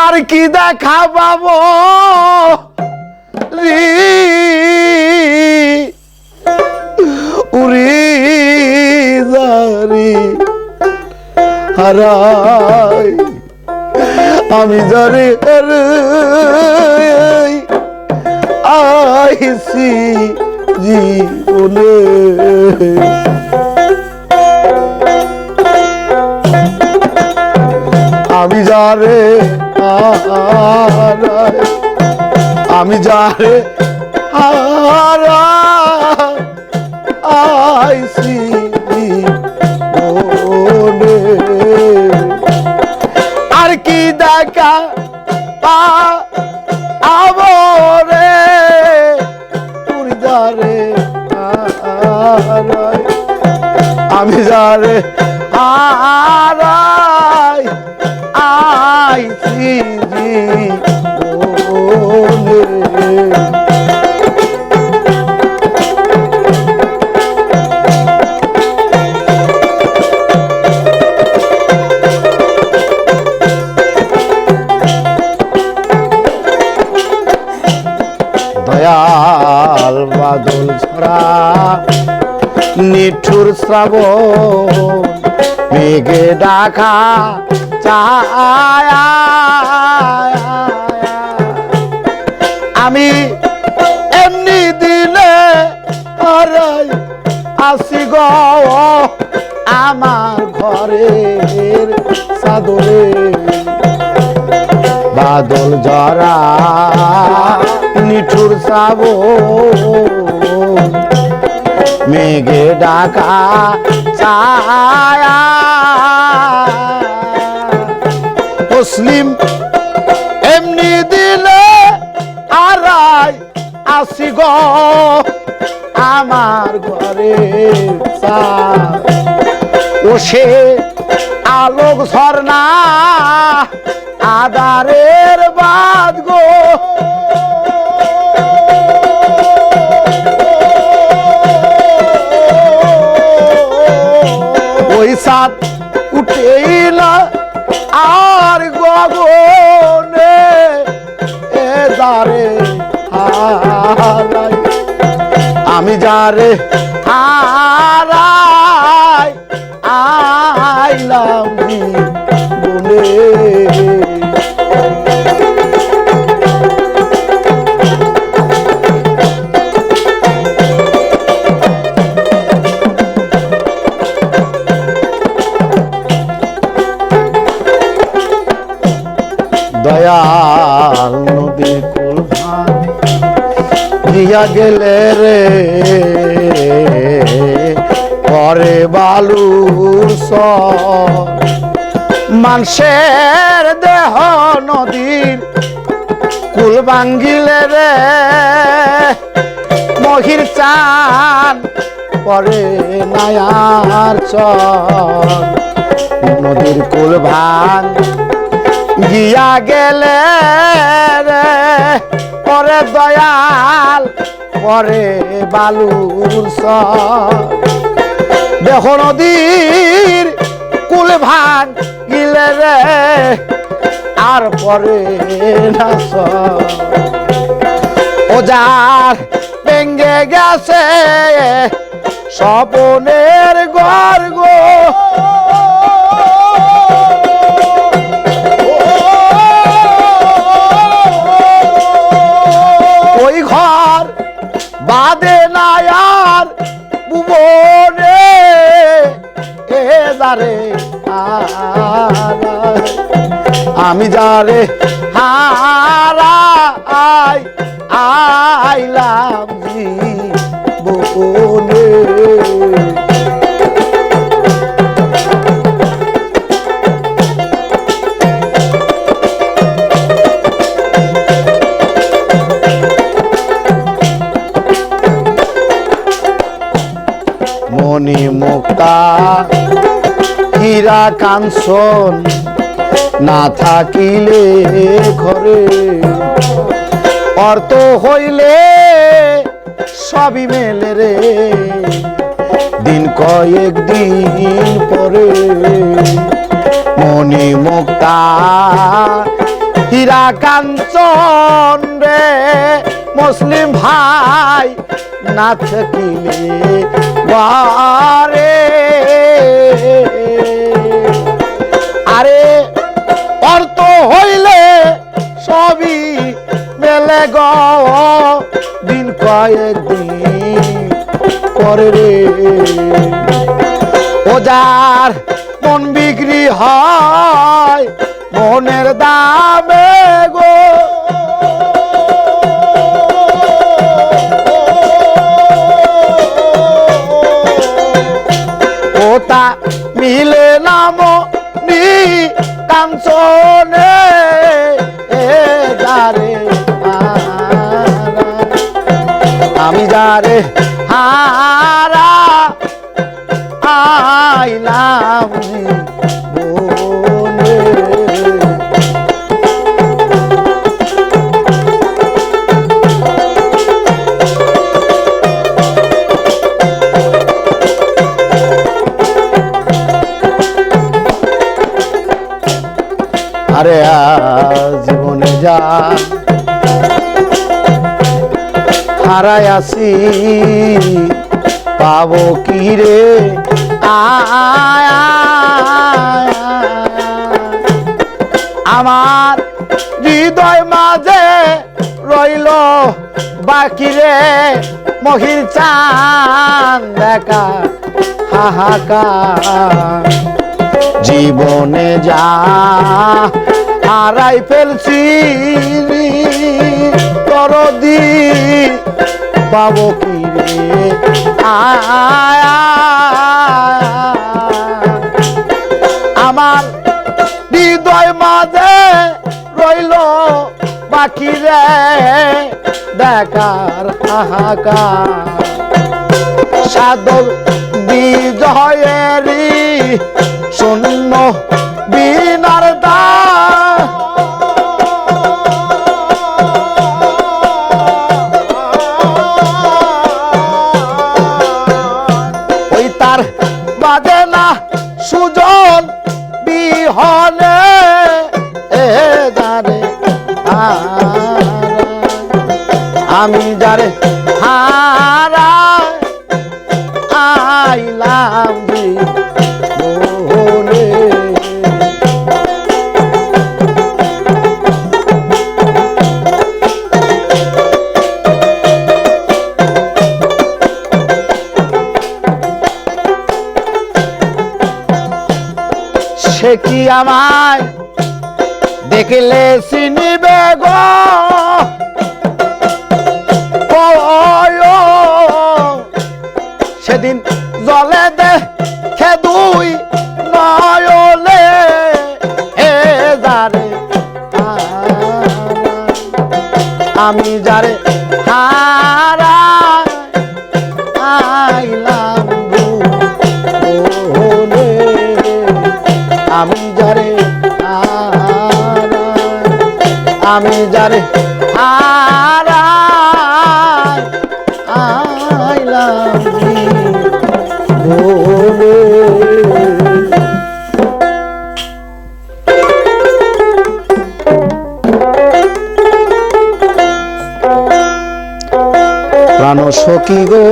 আর কি দেখা পাবো রে উরি জারি হারাই আমি জারি আইসি জীবনে আমি যারে আমি যারে আইসি জীবনে আর কি দেখা আমরে তুই যারে আমি যারে আইসি জীবনে দয়াল বাদল ছড়া নিঠুর শ্রাবণ মেঘে ডাকা ছায়া আমি এমনি দিলে হারাই আসি গো আমার ঘরের চাদরে বাদল জরা নিঠুর শ্রাবণ মেঘে ডাকা ছায়া মুসলিম এমনি দিলে আরাই আসি গো আমার ঘরে ও সে আলোক ঝর্ণা আদারের বাদ গো ওই সাত উঠেইলা আর গগনে এ যারে হারাই আমি যারে হারাই আইলাম জীবনে দয়াল নদীর কুল দিয়া গেলে রে পরে বালুর মানুষের দেহ নদীর কুল ভাঙ্গিলে রে মহির চান পরে নায়ার চর নদীর কুল ভাঙ গিয়া গেলে রে পরে দয়াল পরে বালুর দেহ নদীর কুল ভাঙ গিলে রে আর পরে না ওজার ভেঙ্গে গেছে স্বপনের ঘর গো ওই ঘর বাদে না আর ভুবনে এ যারে আমি যারে হারাই আইলাম জীবনে মণি মুক্তা হীরা কাঞ্চন না থাকিলে ঘরে অর্থ হইলে সবই মেলে রে দিন কয়েক দিন পরে মণি মুক্তা হীরা কাঞ্চন রে মুসলিম ভাই না থাকিলে বারে আরে অর্থ হইলে সবই মেলে গো দিন কয়েকদিন পরে রে ওজার মন বিক্রি হয় মনের দামে গো ওটা মিলে নাম নি কাঞ্চনে যারে আমি যারে হারা আইলাম বনে আরে জীবনে যা হারাই আসি পাবো কি রে আমার হৃদয় মাঝে রইল বাকি রে মহির চাঁদ দেখা হাহাকার জীবনে যা হারাই ফেলছি দরদি পাবো কি রে আমার হৃদয় মাঝে রইল বাকি রে দেখার হাহাকার সাধক বিজয়েরি শূন্য বিনার দা ওই তার বাজে না সুজন বিহনে যারে আমি যারে হারা আইলাম জীবনে সে কি আমায় দেখলে চিনিবে গো সেদিন জলে দেখে দুই নয়লে হে যারে আমি যারে হারা আইলাম বনে আমি যারে আমি যারে হারা আইলাম বনে প্রাণ সখী গো